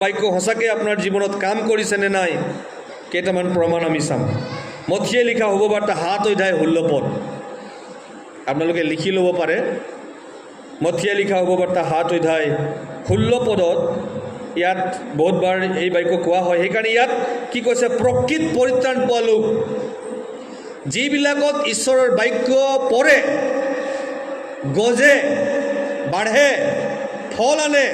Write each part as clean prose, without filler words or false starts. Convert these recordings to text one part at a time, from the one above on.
বাক্য সঁচাকৈ আপোনাৰ জীৱনত কাম কৰিছেনে নাই কেইটামান প্ৰমাণ আমি চাম। মথিয়ে লিখা শুভবাৰ্তা 7 অধ্যায় 16 পদ আপোনালোকে লিখি ল'ব পাৰে। মথিয়ে লিখা শুভবাৰ্তা 7 অধ্যায় 16 পদত ইয়াত বহুতবাৰ এই বাক্য কোৱা হয়। সেইকাৰণে ইয়াত কি কৈছে, প্ৰকৃত পৰিত্ৰাণ পোৱা লোক যিবিলাকত ঈশ্বৰৰ বাক্য পঢ়ে, গজে, বাঢ়ে, ফল আনে,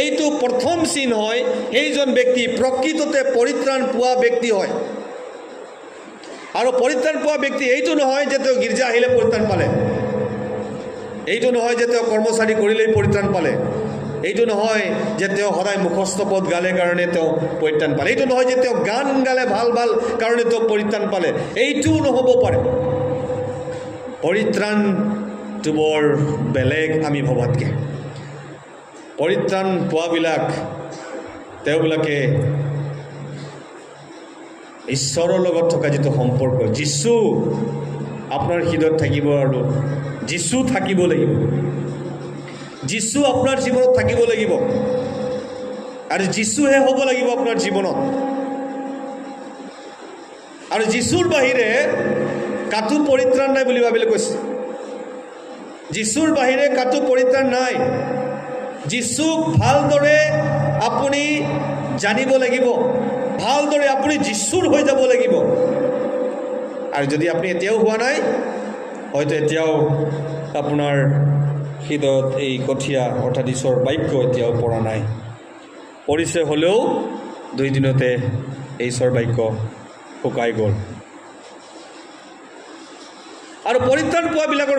এইটো প্ৰথম চিন হয় সেইজন ব্যক্তি প্ৰকৃততে পৰিত্ৰাণ পোৱা ব্যক্তি হয়। আৰু পৰিত্ৰাণ পোৱা ব্যক্তি এইটো নহয় যে তেওঁ গীৰ্জা আহিলে পৰিত্ৰাণ পালে, এইটো নহয় যে তেওঁ কৰ্মচাৰী কৰিলেই পৰিত্ৰাণ পালে, এইটো নহয় যে তেওঁ সদায় মুখস্থ পদ গালে কাৰণে তেওঁ পৰিত্ৰাণ পালে, এইটো নহয় যে তেওঁ গান গালে ভাল ভাল কাৰণে তেওঁ পৰিত্ৰাণ পালে, এইটোও নহ'ব পাৰে। পৰিত্ৰাণটো বৰ বেলেগ আমি ভবাতকৈ। পৰিত্ৰাণ পোৱাবিলাক তেওঁবিলাকে ঈশ্বৰৰ লগত থকা যিটো সম্পৰ্ক, যীশু আপোনাৰ হৃদয়ত থাকিব আৰু যীশু থাকিব লাগিব, যীশু আপোনাৰ জীৱনত থাকিব লাগিব আৰু যীশুহে হ'ব লাগিব আপোনাৰ জীৱনত। আৰু যীশুৰ বাহিৰে কাটো পৰিত্ৰাণ নাই বুলি ভাবিলে কৈছে। যীশুৰ বাহিৰে কাটো পৰিত্ৰাণ নাই। যীশুক ভালদৰে আপুনি জানিব লাগিব, ভালদৰে আপুনি যীশুৰ হৈ যাব লাগিব। আৰু যদি আপুনি এতিয়াও হোৱা নাই, হয়তো এতিয়াও আপোনাৰ হৃদয়ত এই কঠীয়া অৰ্থাৎ ঈশ্বৰৰ বাক্য এতিয়াও পৰা নাই। পৰিছে হ'লেও 2 দিনতে এই ঈশ্বৰৰ বাক্য শুকাই গ'ল। আৰু পৰিত্ৰাণ পোৱাবিলাকৰ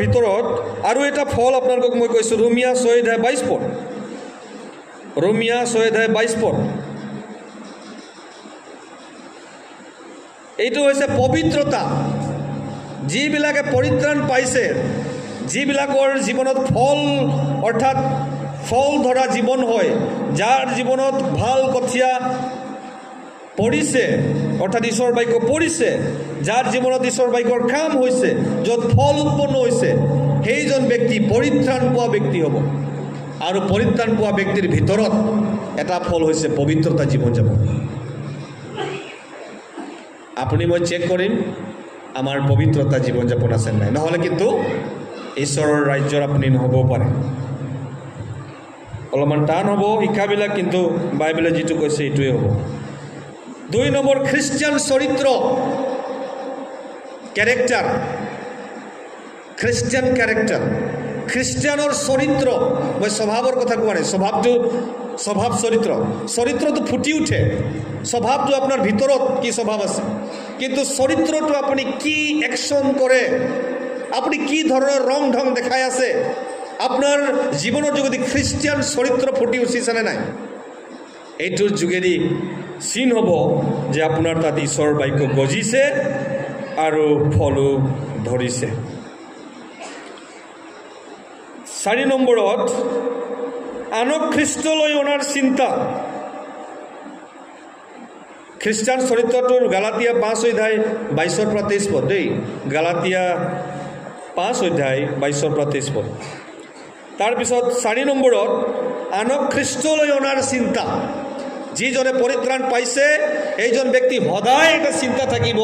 ভিতৰত আৰু এটা ফল আপোনালোকক মই কৈছোঁ, ৰোমিয়া 6 অধ্যায় 22 পদ। ৰোমিয়া 6 অধ্যায় 22 পদ। এইটো হৈছে পবিত্ৰতা। যিবিলাকে পৰিত্ৰাণ পাইছে, যিবিলাকৰ জীৱনত ফল অৰ্থাৎ ফল ধৰা জীৱন হয়, যাৰ জীৱনত ভাল কঠীয়া পৰিছে অৰ্থাৎ ঈশ্বৰৰ বাক্য পৰিছে, যাৰ জীৱনত ঈশ্বৰৰ বাক্যৰ কাম হৈছে, য'ত ফল উৎপন্ন হৈছে, সেইজন ব্যক্তি পৰিত্ৰাণ পোৱা ব্যক্তি হ'ব। আৰু পৰিত্ৰাণ পোৱা ব্যক্তিৰ ভিতৰত এটা ফল হৈছে পবিত্ৰতা জীৱন যাপন। আপুনি মই চেক কৰিম আমাৰ পবিত্ৰতা জীৱন যাপন আছে নাই, নহ'লে কিন্তু ঈশ্বৰৰ ৰাজ্যৰ আপুনি নহ'বও পাৰে। অলপমান টান হ'ব শিক্ষাবিলাক, কিন্তু বাইবেলে যিটো কৈছে এইটোৱে হ'ব। 2 নম্বৰ, খ্ৰীষ্টিয়ান চৰিত্ৰ, কেৰেক্টাৰ। খ্ৰীষ্টিয়ান কেৰেক্টাৰ, খ্ৰীষ্টিয়ানৰ চৰিত্ৰ। মই স্বভাৱৰ কথা কোৱা নাই, স্বভাৱ চৰিত্ৰটো ফুটি উঠে। স্বভাৱটো আপোনাৰ ভিতৰত কি স্বভাৱ আছে, কিন্তু চৰিত্ৰটো আপুনি কি একশ্যন কৰে, আপুনি কি ধৰণৰ ৰং ঢং দেখাই আছে, আপোনাৰ জীৱনৰ যোগেদি খ্ৰীষ্টিয়ান চৰিত্ৰ ফুটি উঠিছেনে নাই, এইটোৰ যোগেদি চিন হ'ব যে আপোনাৰ তাত ঈশ্বৰৰ বাক্য গজিছে আৰু ফলো ধৰিছে। 4 নম্বৰত, আনক খ্ৰীষ্টলৈ অনাৰ চিন্তা। খ্ৰীষ্টান চৰিত্ৰটোৰ গালাতিয়া 5 অধ্যায় 22 পৰা 23 পদ দেই। গালাতিয়া 5 অধ্যায় 22 পৰা 23 পদ। তাৰপিছত 4 নম্বৰত, আনক খ্ৰীষ্টলৈ অনাৰ চিন্তা। যিজনে পৰিত্ৰাণ পাইছে সেইজন ব্যক্তি সদায় এটা চিন্তা থাকিব,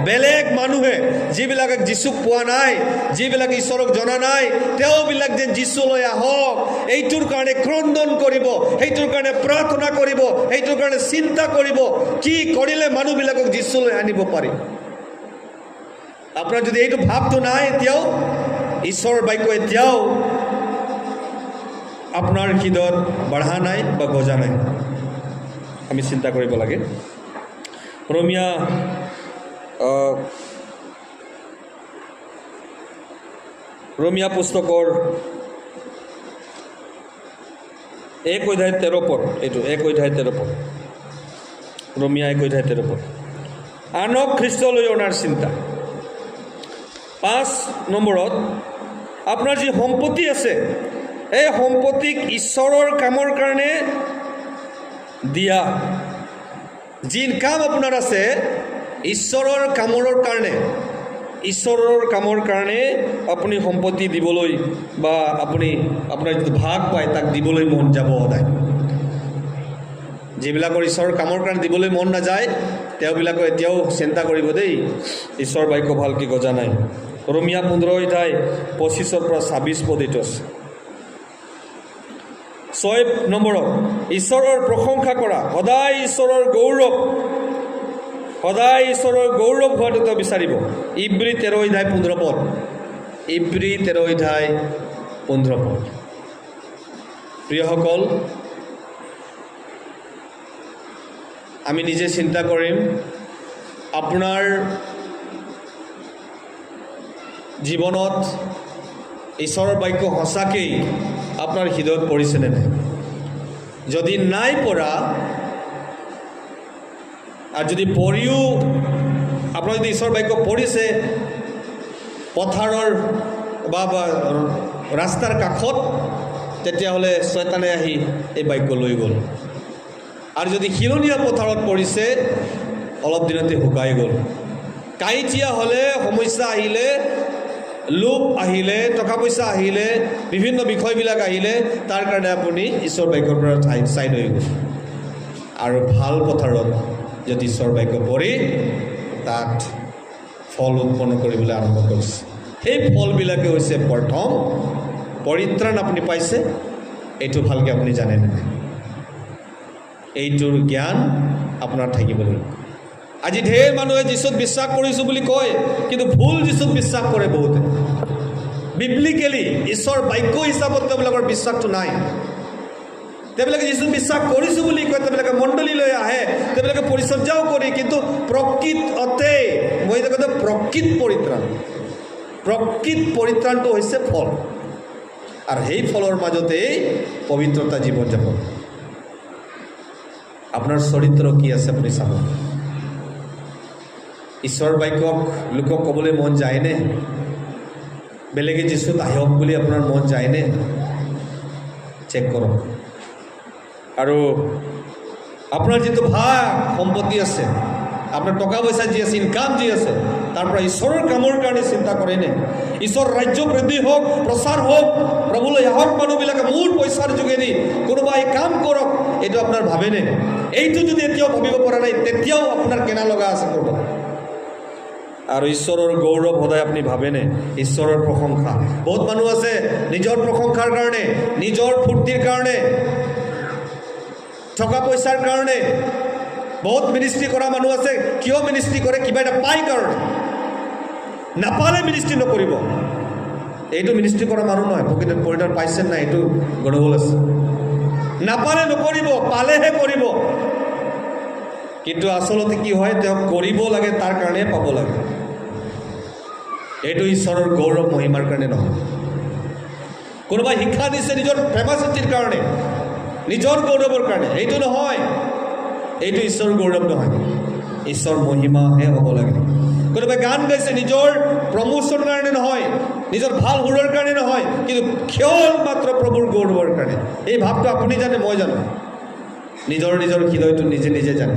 বেলেগ মানুহে যিবিলাকে যীশুক পোৱা নাই, যিবিলাকে ঈশ্বৰক জনা নাই, তেওঁবিলাক যেন যীশুলৈ আহক, এইটোৰ কাৰণে ক্ৰন্দন কৰিব, সেইটোৰ কাৰণে প্ৰাৰ্থনা কৰিব, সেইটোৰ কাৰণে চিন্তা কৰিব, কি কৰিলে মানুহবিলাকক যীশুলৈ আনিব পাৰি। আপোনাৰ যদি এইটো ভাৱটো নাই, এতিয়াও ঈশ্বৰৰ বাক্য এতিয়াও আপোনাৰ হৃদয়ত বাঢ়া নাই বা গজা নাই, আমি চিন্তা কৰিব লাগে। ৰোমিয়া পুস্তকৰ 1 অধ্যায় 13 পদ। এইটো 1 অধ্যায় 13 পদ। ৰোমিয়া 1 অধ্যায় 13 পদ। আনক খ্ৰীষ্টলৈ অনাৰ চিন্তা। 5 নম্বৰত, আপোনাৰ যি সম্পত্তি আছে, এই সম্পত্তিক ঈশ্বৰৰ কামৰ কাৰণে দিয়া। যি কাম আপোনাৰ আছে ঈশ্বৰৰ কামৰ কাৰণে, ঈশ্বৰৰ কামৰ কাৰণে আপুনি সম্পত্তি দিবলৈ বা আপুনি আপোনাৰ যিটো ভাগ পায় তাক দিবলৈ মন যাব সদায়। যিবিলাকৰ ঈশ্বৰৰ কামৰ কাৰণে দিবলৈ মন নাযায় তেওঁবিলাকে এতিয়াও চিন্তা কৰিব দেই, ঈশ্বৰৰ বাক্য ভালকৈ গজা নাই। ৰোমিয়া 15 অধ্যায় 25-26 পদ এইটো আছে। 6 নম্বৰত ঈশ্বৰৰ প্ৰশংসা কৰা, সদায় ঈশ্বৰৰ গৌৰৱ, সদায় ঈশ্বৰৰ গৌৰৱ হোৱাটো তেওঁ বিচাৰিব। ইব্ৰী 13 অধ্যায় 15 পদ, ইব্ৰী 13 অধ্যায় 15 পদ। প্ৰিয়সকল, আমি নিজে চিন্তা কৰিম আপোনাৰ জীৱনত ঈশ্বৰৰ বাক্য সঁচাকেই আপোনাৰ হৃদয়ত পৰিছেনে নাই। যদি নাই পৰা আৰু যদি পঢ়িও আপোনাৰ যদি ঈশ্বৰৰ বাক্য পঢ়িছে পথাৰৰ বা ৰাস্তাৰ কাষত, তেতিয়াহ'লে শয়তানে আহি এই বাক্য লৈ গ'ল। আৰু যদি শিলনীয়া পথাৰত পৰিছে অলপ দিনতে শুকাই গ'ল। কাইটিয়া হ'লে, সমস্যা আহিলে, লোভ আহিলে, টকা পইচা আহিলে, বিভিন্ন বিষয়বিলাক আহিলে, তাৰ কাৰণে আপুনি ঈশ্বৰ বাক্যৰ পৰা চাইড হৈ গ'ল। আৰু ভাল পথাৰত যদি ঈশ্বৰ বাক্য পঢ়ি তাত ফল উৎপন্ন কৰিবলৈ আৰম্ভ কৰিছে, সেই ফলবিলাকে হৈছে প্ৰথম পৰিত্ৰাণ আপুনি পাইছে, এইটো ভালকৈ আপুনি জানে নে নাই? এইটোৰ জ্ঞান আপোনাৰ থাকিব লাগিব। আজি ঢেৰ মানুহে যীশুত বিশ্বাস কৰিছোঁ বুলি কয়, কিন্তু ভুল যীশুত বিশ্বাস কৰে বহুতে। বিব্লিকেলি ঈশ্বৰ বাক্য হিচাপত তেওঁবিলাকৰ বিশ্বাসটো নাই। তেওঁবিলাকে যীশুত বিশ্বাস কৰিছোঁ বুলি কয়, তেওঁবিলাকে মণ্ডলীলৈ আহে, তেওঁবিলাকে পৰিচৰ্যাও কৰি, কিন্তু প্ৰকৃত অৰ্থে মই এতিয়া কৈছোঁ প্ৰকৃত পৰিত্ৰাণ, প্ৰকৃত পৰিত্ৰাণটো হৈছে ফল। আৰু সেই ফলৰ মাজতেই পবিত্ৰতা জীৱন যাপন। আপোনাৰ চৰিত্ৰ কি আছে আপুনি চাব। ঈশ্বৰৰ বাক্যক লোকক ক'বলৈ মন যায়নে? বেলেগে যীশুত আহক বুলি আপোনাৰ মন যায়নে? চেক কৰক। আৰু আপোনাৰ যিটো ভাগ সম্পত্তি আছে, আপোনাৰ টকা পইচা যি আছে, ইনকাম যি আছে, তাৰ পৰা ঈশ্বৰৰ কামৰ কাৰণে চিন্তা কৰেনে? ঈশ্বৰৰ ৰাজ্য বৃদ্ধি হওক, প্ৰচাৰ হওক, প্ৰভুলৈ আহক মানুহবিলাকে মোৰ পইচাৰ যোগেদি, কোনোবাই কাম কৰক, এইটো আপোনাৰ ভাবেনে? এইটো যদি এতিয়াও ভাবিব পৰা নাই, তেতিয়াও আপোনাৰ কেনা লগা আছে ক'ৰবাত। আৰু ঈশ্বৰৰ গৌৰৱ সদায় আপুনি ভাবেনে? ঈশ্বৰৰ প্ৰশংসা। বহুত মানুহ আছে নিজৰ প্ৰশংসাৰ কাৰণে, নিজৰ ফূৰ্তিৰ কাৰণে, টকা পইচাৰ কাৰণে বহুত মিনিষ্ট্ৰী কৰা মানুহ আছে। কিয় মিনিষ্ট্ৰী কৰে? কিবা এটা পাই কাৰণে। নাপালে মিনিষ্ট্ৰী নকৰিব। এইটো মিনিষ্ট্ৰী কৰা মানুহ নহয়, প্ৰকৃতত পৰিণাম পাইছে নাই এইটো গণ্ডগোল আছে। নাপালে নকৰিব, পালেহে কৰিব। কিন্তু আচলতে কি হয়, তেওঁ কৰিব লাগে, তাৰ কাৰণে পাব লাগে। এইটো ঈশ্বৰৰ গৌৰৱ মহিমাৰ কাৰণে নহয়। কোনোবাই শিক্ষা দিছে নিজৰ ফেমাচিটিৰ কাৰণে, নিজৰ গৌৰৱৰ কাৰণে, এইটো নহয়। এইটো ঈশ্বৰৰ গৌৰৱ নহয়, ঈশ্বৰ মহিমাহে হ'ব লাগে। কোনোবাই গান গাইছে নিজৰ প্ৰমোচনৰ কাৰণে নহয়, নিজৰ ভাল সুৰৰ কাৰণে নহয়, কিন্তু কেৱল মাত্ৰ প্ৰভুৰ গৌৰৱৰ কাৰণে। এই ভাৱটো আপুনি জানে, মই জানো, নিজৰ নিজৰ হৃদয়টো নিজে নিজে জানে।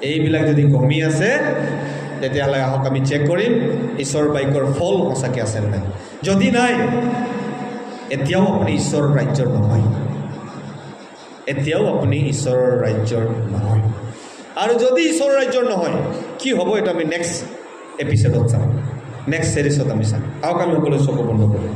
এইবিলাক যদি কমি আছে, তেতিয়াহ'লে আহক আমি চেক কৰিম ঈশ্বৰৰ বাক্যৰ ফল সঁচাকৈ আছে নাই। যদি নাই, এতিয়াও আপুনি ঈশ্বৰৰ ৰাজ্যৰ নহয়, এতিয়াও আপুনি ঈশ্বৰৰ ৰাজ্যৰ নহয়। আৰু যদি ঈশ্বৰৰ ৰাজ্যৰ নহয়, কি হ'ব এইটো আমি নেক্সট এপিছডত চাম, নেক্সট ছিৰিজত আমি চাম। আহক আমি সকলোৱে চকু বন্ধ কৰোঁ।